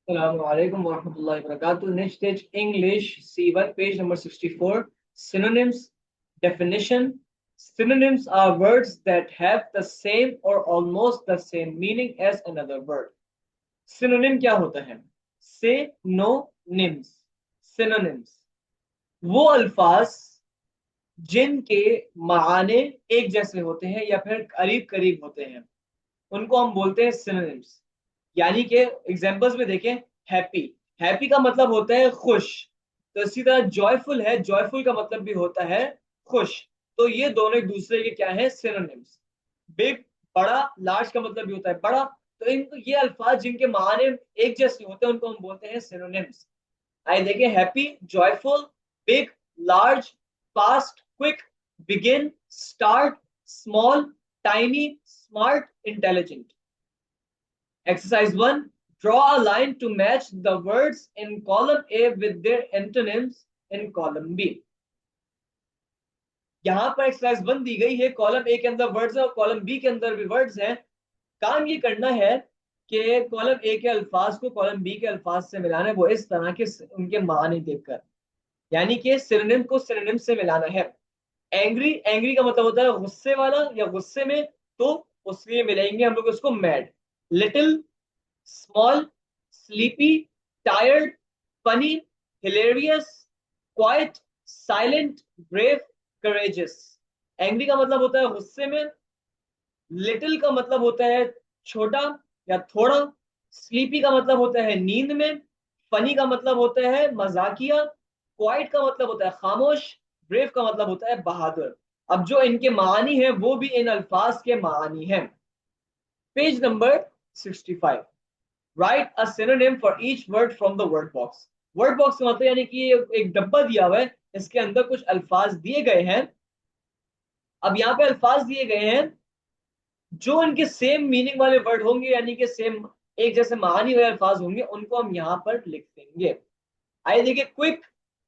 Assalamualaikum warahmatullahi wabarakatuh. Next stage English C1 page number 64. Synonyms definition. Synonyms are words that have the same or almost the same meaning as another word. Synonym क्या होता है? Synonyms. Synonyms वो अल्फाज जिनके माने एक जैसे होते हैं या फिर करीब करीब होते हैं उनको हम बोलते हैं सिनोनिम्स। यानी कि एग्जांपल्स में देखें, हैप्पी, हैप्पी का मतलब होता है खुश। तो इसी तरह जॉयफुल है, जॉयफुल का मतलब भी होता है खुश। तो ये दोनों एक दूसरे के क्या है? सिनोनिम्स। बिग, बड़ा, लार्ज का मतलब भी होता है बड़ा। तो इनको ये अल्फाज जिनके माने एक जैसे होते हैं उनको हम बोलते हैं सिनोनिम्स। आइए देखें, happy, joyful, big, large, fast, quick, begin, start, small, tiny, smart, intelligent. Exercise 1. Draw a line to match the words in column A with their antonyms in column B. यहां पर एक्सरसाइज 1 दी गई है, column A के अंदर words है और column B के अंदर भी वर्ड्स हैं। काम ये करना है कि कॉलम ए के अल्फाज को कॉलम बी के अल्फाज से मिलाना है, वो इस तरह के उनके मानी देखकर। यानी कि सिनोनिम को सिनोनिम से मिलाना है। एंग्री, एंग्री का मतलब होता है गुस्से वाला या गुस्से में, तो उसके लिए मिलाएंगे हम लोग उसको mad. Little, small, sleepy, tired, funny, hilarious, quiet, silent, brave, courageous। Angry का मतलब होता है गुस्से में, लिटिल का मतलब होता है छोटा या थोड़ा, स्लीपी का मतलब होता है नींद में, फनी का मतलब होता है मजाकिया, क्वाइट का मतलब होता है खामोश, ब्रेव का मतलब होता है बहादुर। अब जो इनके मानी है वो भी इन अल्फाज के मानी है। Page number 65। Right a synonym for each word from the word box. Word box का मतलब यानी कि एक डब्बा दिया हुआ है, इसके अंदर कुछ अल्फाज दिए गए हैं। अब यहाँ पे अल्फाज दिए गए हैं जो इनके सेम मीनिंग वाले वर्ड होंगे, यानी कि सेम एक जैसे मानी वाले अल्फाज होंगे, उनको हम यहाँ पर लिख देंगे। आइए देखिए, क्विक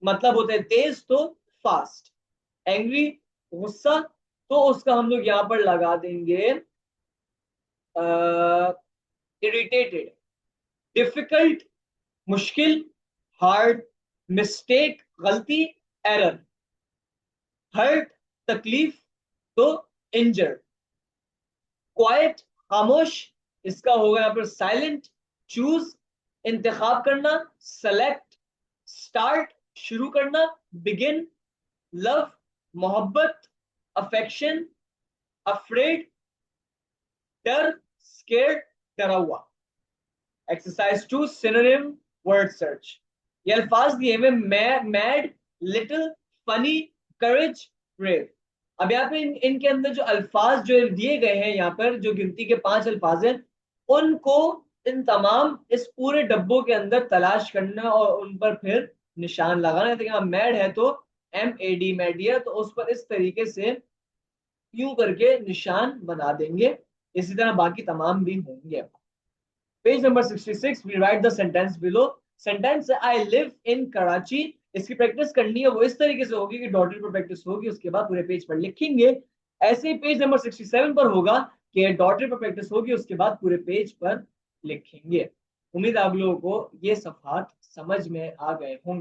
मतलब होता है तेज, तो फास्ट। एंग्री, गुस्सा, तो उसका हम लोग यहाँ पर लगा देंगे इरिटेटेड। डिफिकल्ट, मुश्किल, हार्ड, मिस्टेक, गलती, एरर। हर्ट, तकलीफ, तो इंजर्ड। क्वाइट, खामोश, इसका होगा यहाँ पर साइलेंट। चूज, इंतखाब करना, सेलेक्ट। स्टार्ट, शुरू करना। बिगिन, लव, मोहब्बत। Affection, afraid. डर, स्केर्ड, डरा हुआ। Exercise 2, synonym word search. ये अल्फाज दिए हुए मैड, लिटिल, फनी, करेज, ब्रेव। अब यहाँ पे इनके अंदर जो अल्फाज जो दिए गए हैं, यहाँ पर जो गिनती के 5 अल्फाज हैं, उनको इन तमाम इस पूरे डब्बों के अंदर तलाश करना और उन पर फिर निशान लगाना। तो मैड है तो MAD मैडिया, तो उस पर इस तरीके से यूं करके निशान बना देंगे। इसी तरह बाकी तमाम भी होंगे। Page number 66, we write the sentence below. Sentence I live in Karachi. इसकी प्रैक्टिस करनी है, वो इस तरीके से होगी कि डॉटेड पर प्रैक्टिस होगी, उसके बाद पूरे पेज पर लिखेंगे। ऐसे ही पेज नंबर 67 पर होगा कि डॉटेड पर प्रैक्टिस होगी, उसके बाद पूरे पेज पर लिखेंगे। उम्मीद आप लोगों को ये सफात समझ में आ गए होंगे।